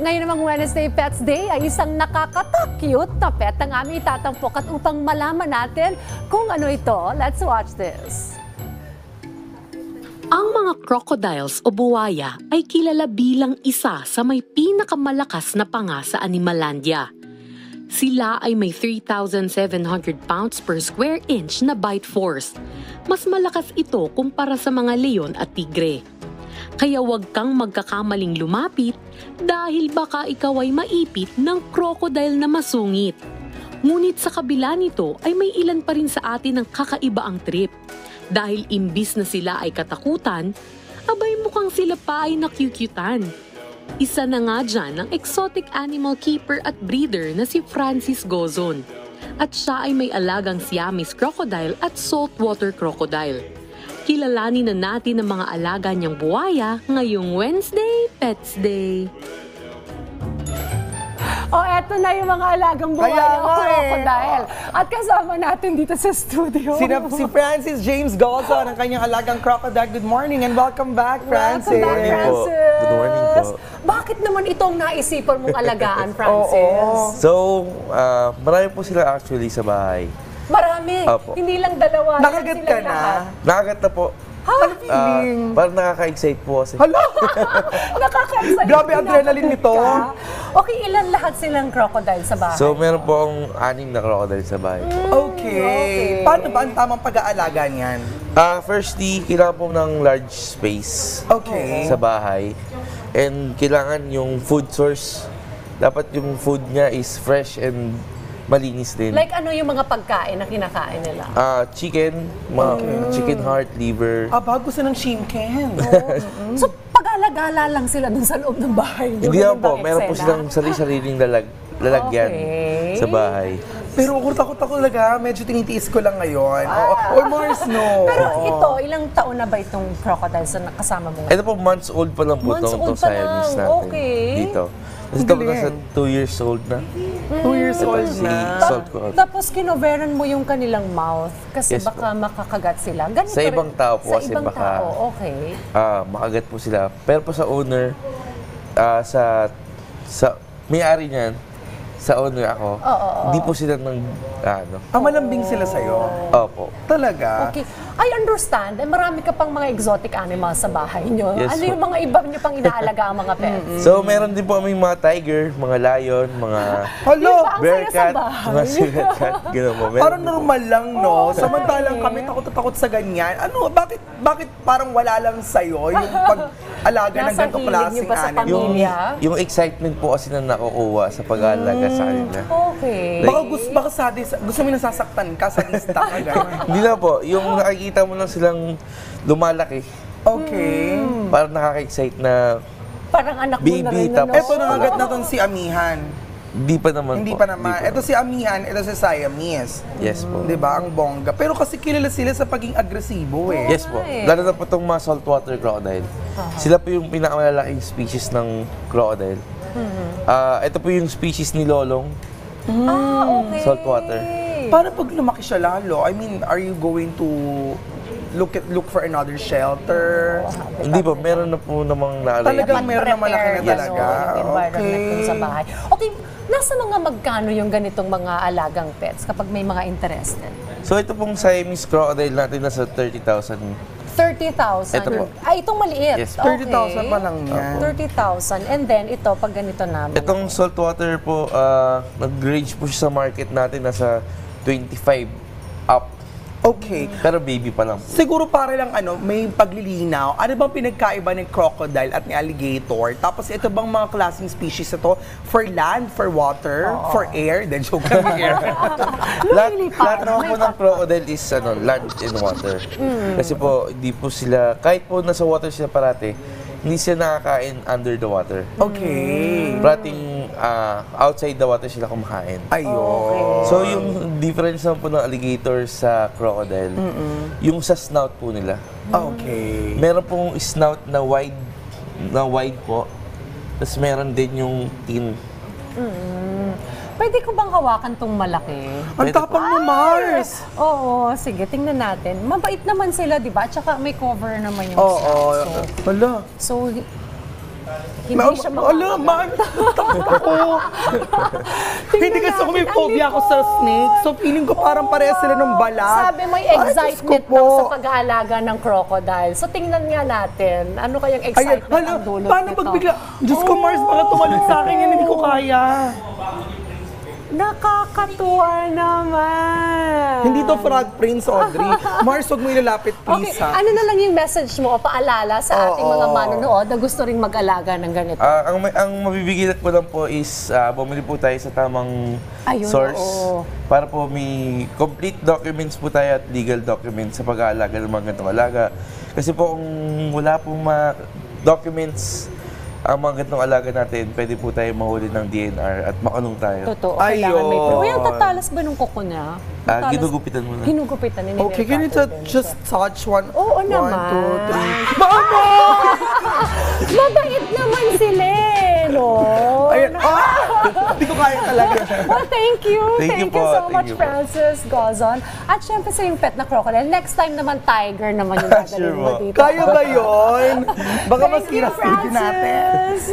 Ngayon namang Wednesday Pets Day ay isang nakakata-cute na pet ang aming itatampok at upang malaman natin kung ano ito, let's watch this. Ang mga crocodiles o buwaya ay kilala bilang isa sa may pinakamalakas na panga sa Animalandia. Sila ay may 3,700 pounds per square inch na bite force. Mas malakas ito kumpara sa mga leon at tigre. Kaya huwag kang magkakamaling lumapit dahil baka ikaw ay maipit ng crocodile na masungit. Ngunit sa kabila nito ay may ilan pa rin sa atin ang kakaiba ang trip. Dahil imbis na sila ay katakutan, abay mukhang sila pa ay nakyukyutan. Isa na nga dyan ang exotic animal keeper at breeder na si Francis Gozon. At siya ay may alagang Siamese crocodile at saltwater crocodile. Kilalanin na natin ang mga alaga niyang buwaya ngayong Wednesday Pets Day. Eto na yung mga alagang buwaya o crocodile. At kasama natin dito sa studio. Si Francis James Gozon, ang kanyang alagang crocodile. Good morning and welcome back, Francis. Welcome back, Francis. Good morning po. Bakit naman itong naisipan mong alagaan, Francis? So, marami po sila actually sa bahay. Marami. Opo. Hindi lang dalawa. Nakagat ka na? Nakagat na po. Ano feeling? Parang nakaka-excite po kasi. Hala! Nakaka-excite. Grabe adrenaline nito. Okay, ilan lahat silang crocodile sa bahay? So, meron po akong 6 na crocodile sa bahay. Okay. Paano ba ang tamang pag-aalaga niyan? Firstly, kailangan po ng large space Okay. sa bahay. And kailangan yung food source. Dapat yung food niya is fresh and malinis din. Like ano yung mga pagkain na kinakain nila? Chicken, mga chicken heart, liver. Bago sa ng shinken. So, pag-alagala lang sila dun sa loob ng bahay. Hindi naman po, meron po silang sarili-sariling lalagyan Okay. sa bahay. Pero takot ako talaga. Medyo tinitiis ko lang ngayon. Or more snow. Pero ito, ilang taon na ba itong crocodiles na kasama mo ngayon? Ito po, months old pa lang po Months itong old pa Siamese lang, natin. okay. Dito. Tapos ito po Galing. nasa 2 years old na. 2 years old Si na. Salt ko. Tapos kinoveran mo yung kanilang mouth kasi Yes baka makakagat sila. Ganito Sa rin- ibang tao po sa kasi ibang baka- tao, okay. Makagat po sila. Pero po sa owner, sa may-ari niyan, sa owner ako, hindi po sila Malambing sila sa'yo. Opo. Talaga. Okay. I understand. Marami ka pang mga exotic animals sa bahay nyo. Yes, Ano po. yung mga iba nyo pang inaalaga ang mga pets? So, meron din po kami mga tiger, mga lion, mga Hello! Ang bear saya sa cat, bahay. mga silver cat, gano'n po. Meron Parang din po. normal lang, no? Samantalang kami takot sa ganyan. Ano, bakit parang wala lang sa'yo yung pag-alaga ng Nasa ganitong hilig niyo klaseng ba sa animal? pamilya? Yung excitement po kasi na nakukuha sa pag-aalaga sa kanila. Okay. Baka gusto mo nasasaktan ka sa lista ka gano'n. Hindi na po, yung nakikita mo lang silang lumalaki, Okay. parang nakaka-excite na Parang anak mo Baby, na rin. tapos- Ito nangagat na tong si Amihan. hindi pa naman Hindi po. pa naman. Ito si Amihan, ito si Siamese. Yes po. Di ba? Ang bongga. Pero kasi kilala sila sa pagiging agresibo eh. Yes po. Lalo na po itong mga saltwater crocodile. Sila po yung pinakamalalaking species ng crocodile. Ito po yung species ni Lolong, Okay. saltwater. Paano pag lumaki siya lalo? I mean, are you going to look for another shelter? Hindi po, meron na po namang naalay. Talagang meron na malaki na Prepare, talaga. yung environment Okay. dun sa bahay. Okay, nasa mga magkano yung ganitong mga alagang pets kapag may mga interested? So ito pong Siamese crocodile natin nasa 30,000. 30,000. Ito po. Itong maliit. Yes, 30,000 pa lang yan. 30,000. And then ito, pag ganito na. Itong saltwater po, nag-range po siya sa market natin nasa 25 up. Okay. Pero baby pa lang po. Siguro para lang may paglilinaw. Ano bang pinagkaiba ng crocodile at ni alligator? Tapos ito bang mga klaseng species ito? For land, for water, for air? Then joke lang air. Lahat naman po ng crocodile is land and water. Kasi po, hindi po sila, kahit po nasa water sila parate, hindi sila nakakain under the water. Okay. Parating outside the water sila kumakain. Ayun. So yung difference naman po ng alligator sa crocodile, yung sa snout po nila. Okay. Meron pong snout na wide po, tapos meron din yung thin. Pwede ko bang hawakan tong malaki? Ang tapang mo, Mars! Oo, sige, tingnan natin. Mabait naman sila, di ba? Tsaka may cover naman yung Oo. snout. Wala. So, Hindi siya Alam, takot ako. Hindi kasi ako may phobia ako sa snake. So feeling ko parang parehas sila ng balat. Sabi may Ay, Diyos ko excitement po. daw sa pag-aalaga ng crocodile. So tingnan nga natin, ano kayang Ayan, excitement ang dulot paano nito? pag bigla, Diyos ko Mars, baka tumalon sa akin yan, hindi ko kaya. Nakakatuwa naman. Hindi to frog prince, Audrey. Mars, huwag mo ilalapit, Okay, please, ha? ano na lang yung message mo o paalala sa ating mga manonood na gusto ring mag-alaga ng ganito? Ang mabibigyan ko lang po is bumili po tayo sa tamang Ayun, source oo. para po may complete documents po tayo at legal documents sa pag-aalaga ng mga ganitong alaga. Kasi po kung wala pong mga documents ang mga ganitong alaga natin, pwede po tayo mahuli ng DNR at makulong tayo. Totoo, kailangan may Ayun. proof. Uy, ang tatalas ba nung kuko niya? Tatalas- Ginugupitan mo na. Ginugupitan. Okay, can you just touch one? Oo naman. 1, 2, 3. Mama! Mabait naman sila eh, no? Ayan, hindi ko kaya talaga. Well, thank you. Thank you po. so Thank much, you po. Francis Gozon. At syempre sa yung pet na crocodile, next time naman tiger naman yung dadalhin Sure mo po. dito. Kaya ba yun? Baka Thank mas you, kira natin. Francis.